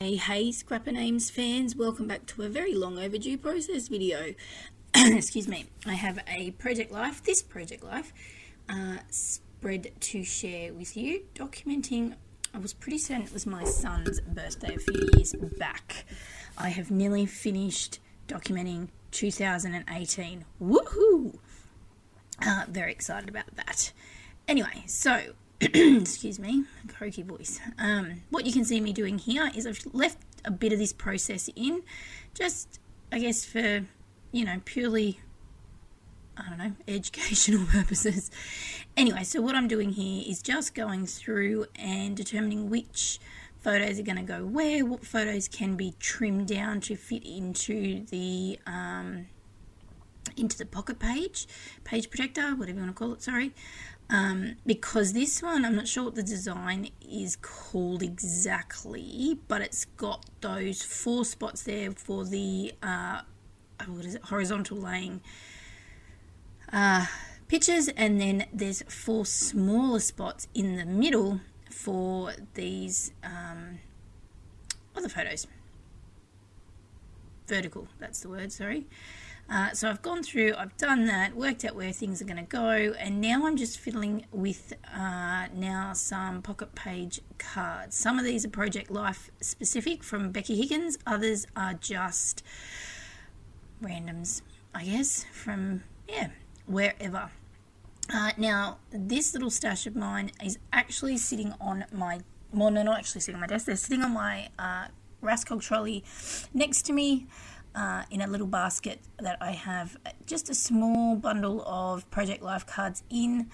Hey Scrapper Names fans, welcome back to a very long overdue process video. Excuse me. I have a Project Life, spread to share with you, documenting. I was pretty certain it was my son's birthday a few years back. I have nearly finished documenting 2018. Woohoo! Very excited about that. Anyway, so excuse me, croaky voice. What you can see me doing here is I've left a bit of this process in, just I guess for, purely, educational purposes. Anyway, so what I'm doing here is just going through and determining which photos are going to go where, what photos can be trimmed down to fit into the pocket page protector, whatever you want to call it, sorry. Because this one, I'm not sure what the design is called exactly, but it's got those 4 spots there for the horizontal laying pictures, and then there's 4 smaller spots in the middle for these other photos. Vertical, that's the word, sorry. So I've gone through, I've done that, worked out where things are going to go, and now I'm just fiddling with now some pocket page cards. Some of these are Project Life specific from Becky Higgins, others are just randoms, I guess, from, wherever. Now, this little stash of mine is actually sitting on my, well, no, not actually sitting on my desk, they're sitting on my Raskog trolley next to me. In a little basket that I have just a small bundle of Project Life cards in,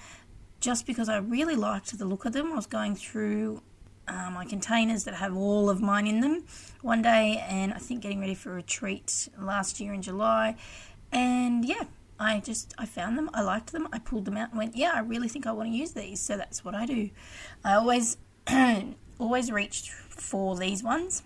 just because I really liked the look of them. I was going through my containers that have all of mine in them one day, and I think getting ready for a retreat last year in July, and I found them, I liked them, I pulled them out and went, I really think I want to use these, so that's what I do. I always reach for these ones.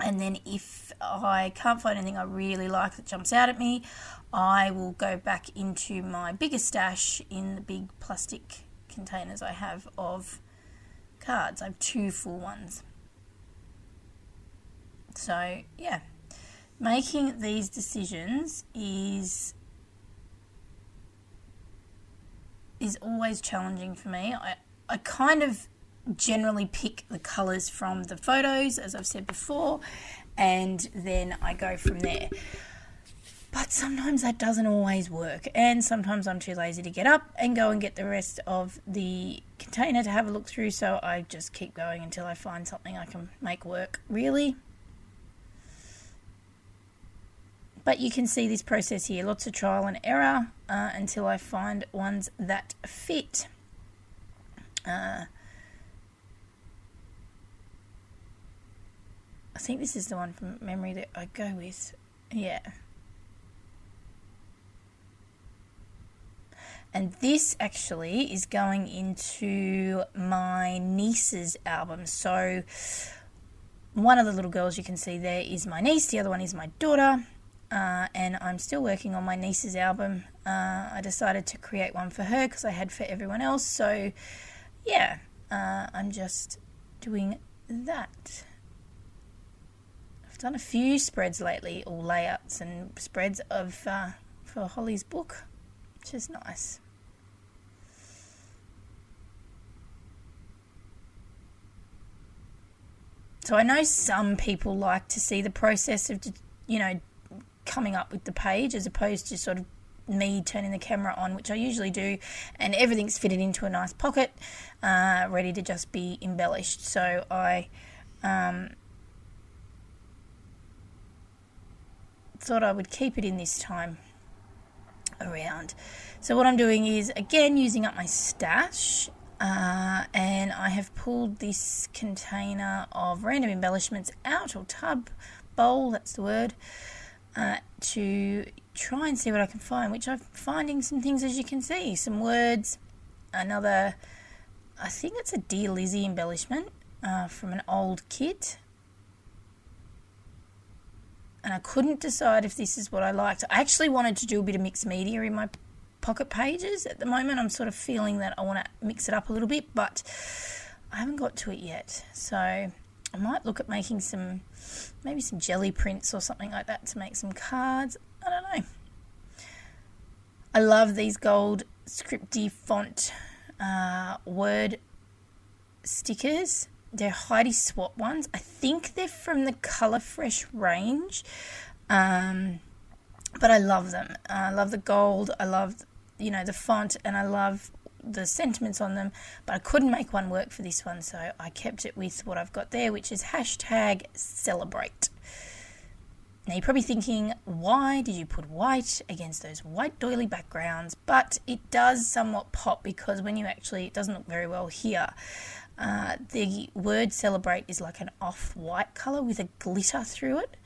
And then if I can't find anything I really like that jumps out at me, I will go back into my bigger stash in the big plastic containers I have of cards. I have 2 full ones. So, making these decisions is always challenging for me. I kind of generally pick the colours from the photos, as I've said before, and then I go from there. But sometimes that doesn't always work, and sometimes I'm too lazy to get up and go and get the rest of the container to have a look through, so I just keep going until I find something I can make work, really. But you can see this process here, lots of trial and error until I find ones that fit. I think this is the one from memory that I go with. Yeah. And this actually is going into my niece's album. So one of the little girls you can see there is my niece. The other one is my daughter. And I'm still working on my niece's album. I decided to create one for her because I had for everyone else. So, I'm just doing that. Done a few spreads lately, or layouts and spreads of for Holly's book, which is nice. So I know some people like to see the process of, coming up with the page as opposed to sort of me turning the camera on, which I usually do, and everything's fitted into a nice pocket, ready to just be embellished. So I thought I would keep it in this time around. So what I'm doing is, again, using up my stash, and I have pulled this container of random embellishments out, or tub, bowl, that's the word, to try and see what I can find, which I'm finding some things, as you can see, some words, another, I think it's a Dear Lizzie embellishment from an old kit. And I couldn't decide if this is what I liked. I actually wanted to do a bit of mixed media in my pocket pages. At the moment, I'm sort of feeling that I want to mix it up a little bit, but I haven't got to it yet. So I might look at making maybe some jelly prints or something like that to make some cards. I don't know. I love these gold scripty font word stickers. They're Heidi Swap ones. I think they're from the Colour Fresh range. But I love them. I love the gold. I love, the font, and I love the sentiments on them. But I couldn't make one work for this one, so I kept it with what I've got there, which is #celebrate. Now you're probably thinking, why did you put white against those white doily backgrounds? But it does somewhat pop because when you it doesn't look very well here. The word celebrate is like an off-white colour with a glitter through it.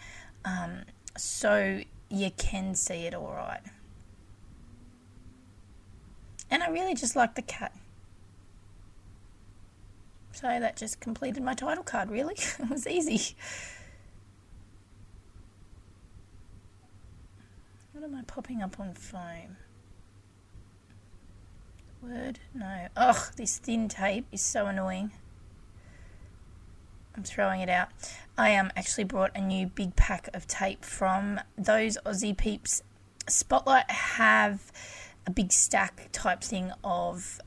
So you can see it all right. And I really just like the cat. So that just completed my title card, really. It was easy. What am I popping up on foam? Word? No. Ugh, this thin tape is so annoying. I'm throwing it out. I actually brought a new big pack of tape from those Aussie Peeps. Spotlight have a big stack type thing of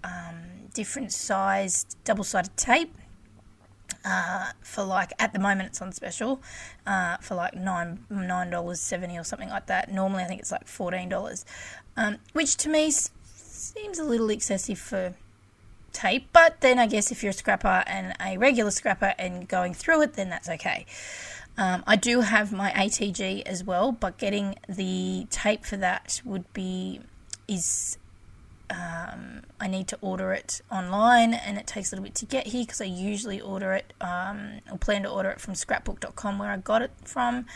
different sized double-sided tape. For like, at the moment it's on special for like $9.70 or something like that. Normally I think it's like $14, which to me seems a little excessive for tape, but then I guess if you're a scrapper and a regular scrapper and going through it, then that's okay. I do have my ATG as well, but getting the tape for that I need to order it online, and it takes a little bit to get here because I usually order it or plan to order it from scrapbook.com, where I got it from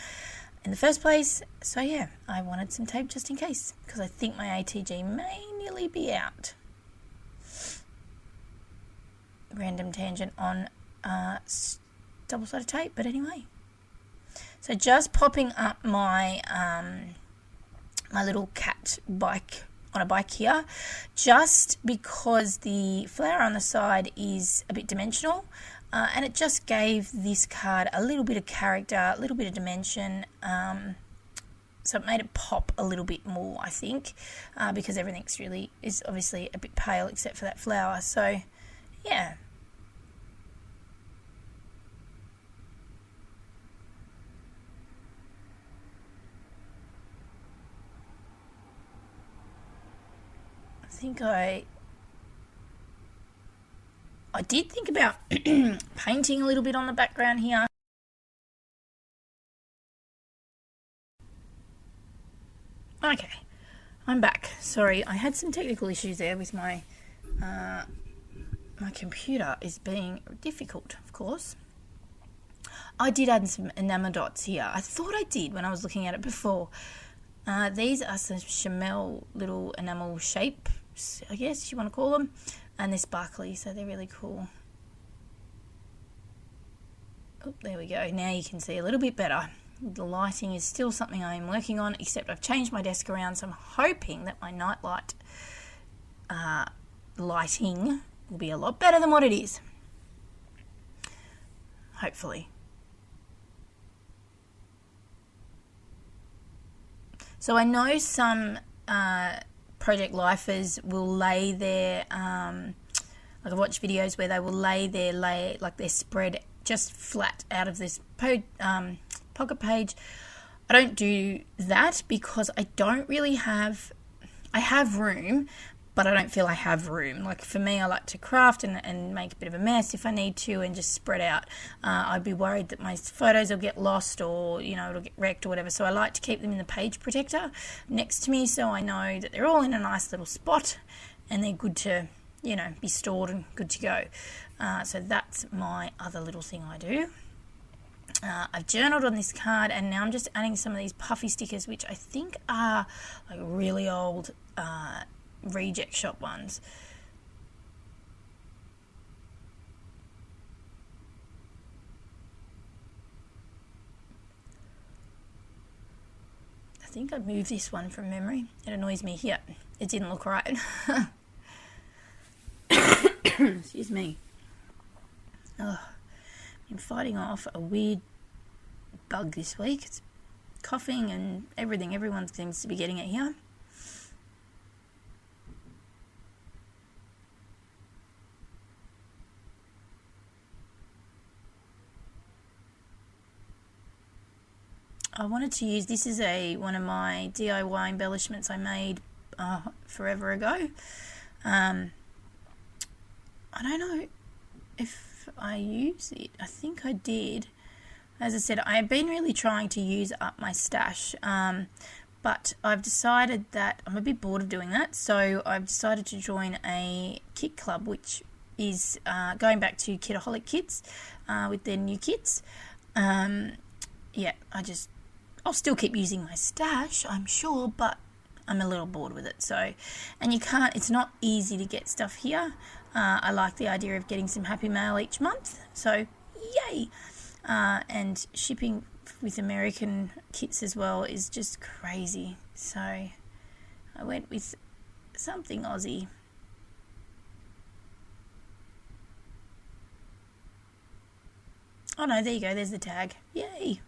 in the first place. So yeah, I wanted some tape just in case, because I think my ATG may nearly be out. Random tangent on double-sided tape, but anyway. So just popping up my my little cat bike on a bike here, just because the flower on the side is a bit dimensional, and it just gave this card a little bit of character, a little bit of dimension, so it made it pop a little bit more, I think, because everything's is obviously a bit pale except for that flower. So yeah. I think I did think about painting a little bit on the background here. Okay, I'm back. Sorry, I had some technical issues there with my computer is being difficult, of course. I did add some enamel dots here. I thought I did when I was looking at it before. These are some Chamel little enamel shapes, I guess you want to call them, and they're sparkly, so they're really cool. Oh, there we go. Now you can see a little bit better. The lighting is still something I'm working on, except I've changed my desk around, so I'm hoping that my night light lighting will be a lot better than what it is. Hopefully. So I know some project lifers will lay their, like I've watched videos where they will lay their spread just flat out of this pocket page. I don't do that because I don't really I have room, but I don't feel I have room. Like for me, I like to craft and make a bit of a mess if I need to and just spread out. I'd be worried that my photos will get lost or, it'll get wrecked or whatever. So I like to keep them in the page protector next to me so I know that they're all in a nice little spot and they're good to, be stored and good to go. So that's my other little thing I do. I've journaled on this card and now I'm just adding some of these puffy stickers, which I think are like really old reject shop ones. I think I moved this one from memory. It annoys me here. It didn't look right. Excuse me. Oh, been fighting off a weird bug this week. It's coughing and everything. Everyone seems to be getting it here. I wanted to use, this is one of my DIY embellishments I made forever ago. I don't know if I use it. I think I did. As I said, I've been really trying to use up my stash, but I've decided that I'm a bit bored of doing that, so I've decided to join a kit club, which is going back to Kitaholic Kits with their new kits. Yeah, I'll still keep using my stash, I'm sure, but I'm a little bored with it. So, and it's not easy to get stuff here. I like the idea of getting some Happy Mail each month, so yay! And shipping with American kits as well is just crazy. So I went with something Aussie. Oh no, there you go, there's the tag. Yay!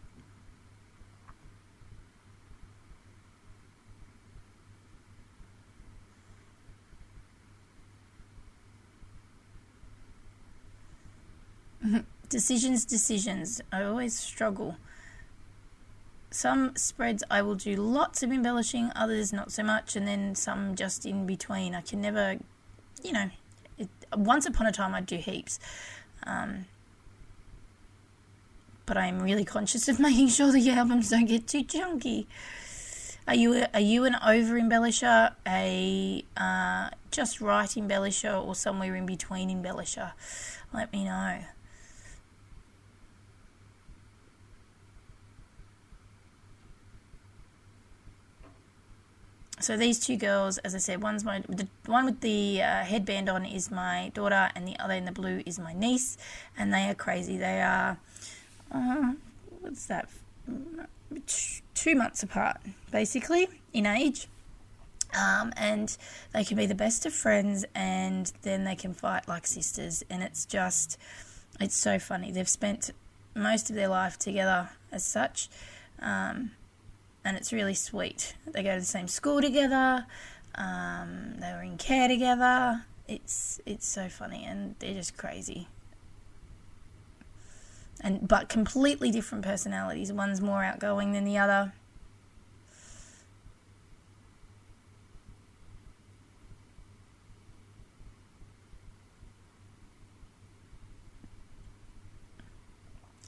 Decisions. I always struggle. Some spreads I will do lots of embellishing, others not so much, and then some just in between. I can never, once upon a time I'd do heaps. But I'm really conscious of making sure the albums don't get too chunky. Are you an over embellisher, a just right embellisher, or somewhere in between embellisher? Let me know. So these two girls, as I said, the one with the headband on is my daughter, and the other in the blue is my niece, and they are crazy. They are, what's that, 2 months apart, basically, in age, and they can be the best of friends, and then they can fight like sisters, and it's so funny. They've spent most of their life together as such, and it's really sweet. They go to the same school together. They were in care together. It's so funny, and they're just crazy. But completely different personalities. One's more outgoing than the other.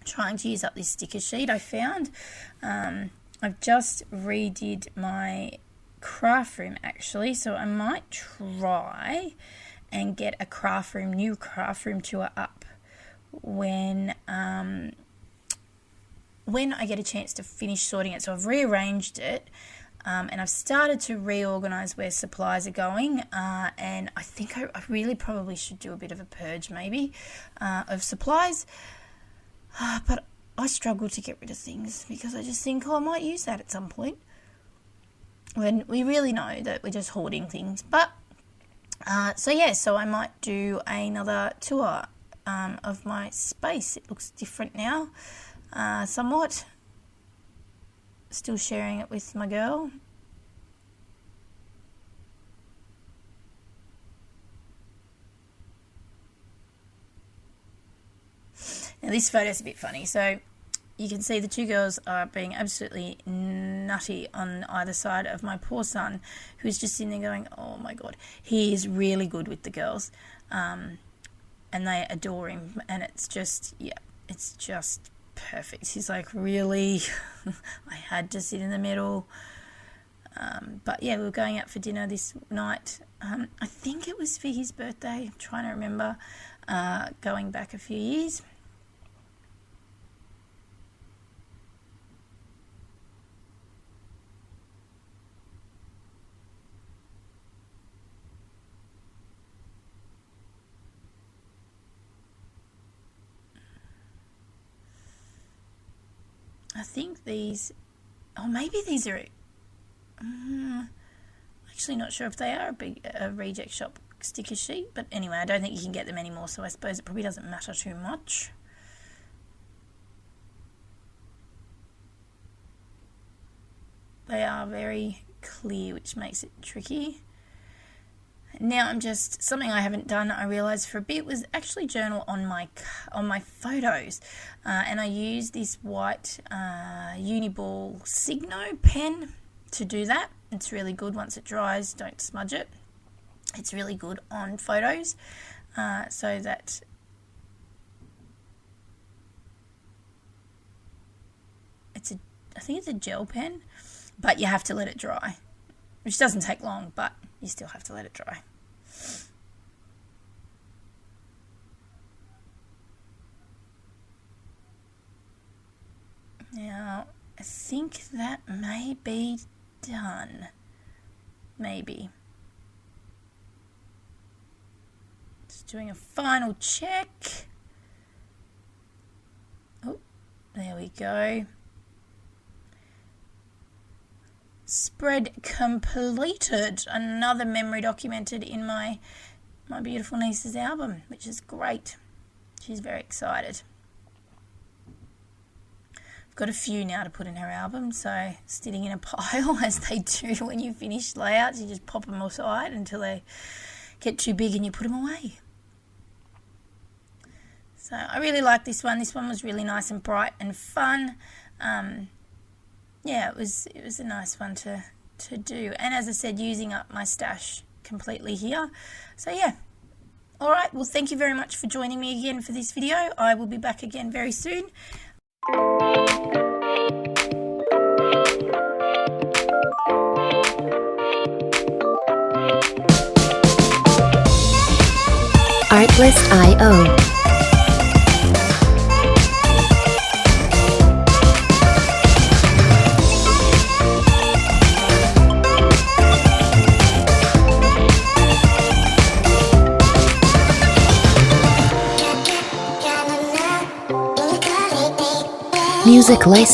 Trying to use up this sticker sheet I found. I've just redid my craft room actually, so I might try and get a new craft room tour up when I get a chance to finish sorting it. So I've rearranged it, and I've started to reorganise where supplies are going, and I think I really probably should do a bit of a purge maybe of supplies, but I struggle to get rid of things because I just think, I might use that at some point, when we really know that we're just hoarding things. But so I might do another tour of my space. It looks different now, somewhat. Still sharing it with my girl. Now this photo's a bit funny. So you can see the two girls are being absolutely nutty on either side of my poor son, who's just sitting there going, oh my God. He is really good with the girls, and they adore him, and it's just perfect. He's like, really? I had to sit in the middle. But yeah, we were going out for dinner this night. I think it was for his birthday. I'm trying to remember, going back a few years. I think maybe these are, actually not sure if they are a reject shop sticker sheet, but anyway, I don't think you can get them anymore, so I suppose it probably doesn't matter too much. they are very clear, which makes it tricky. Now I'm just, something I haven't done, I realised for a bit, was actually journal on my photos. And I use this white Uniball Signo pen to do that. It's really good once it dries, don't smudge it. It's really good on photos, so that I think it's a gel pen, but you have to let it dry, which doesn't take long, but you still have to let it dry. Now, I think that may be done. Maybe. Just doing a final check. Oh, there we go. Spread completed. Another memory documented in my beautiful niece's album, which is great. She's very excited. I've got a few now to put in her album, so sitting in a pile as they do when you finish layouts. You just pop them aside until they get too big and you put them away. So I really like this one. This one was really nice and bright and fun. Yeah, it was a nice one to do. And as I said, using up my stash completely here. So yeah. All right. Well, thank you very much for joining me again for this video. I will be back again very soon. Artlist.io Music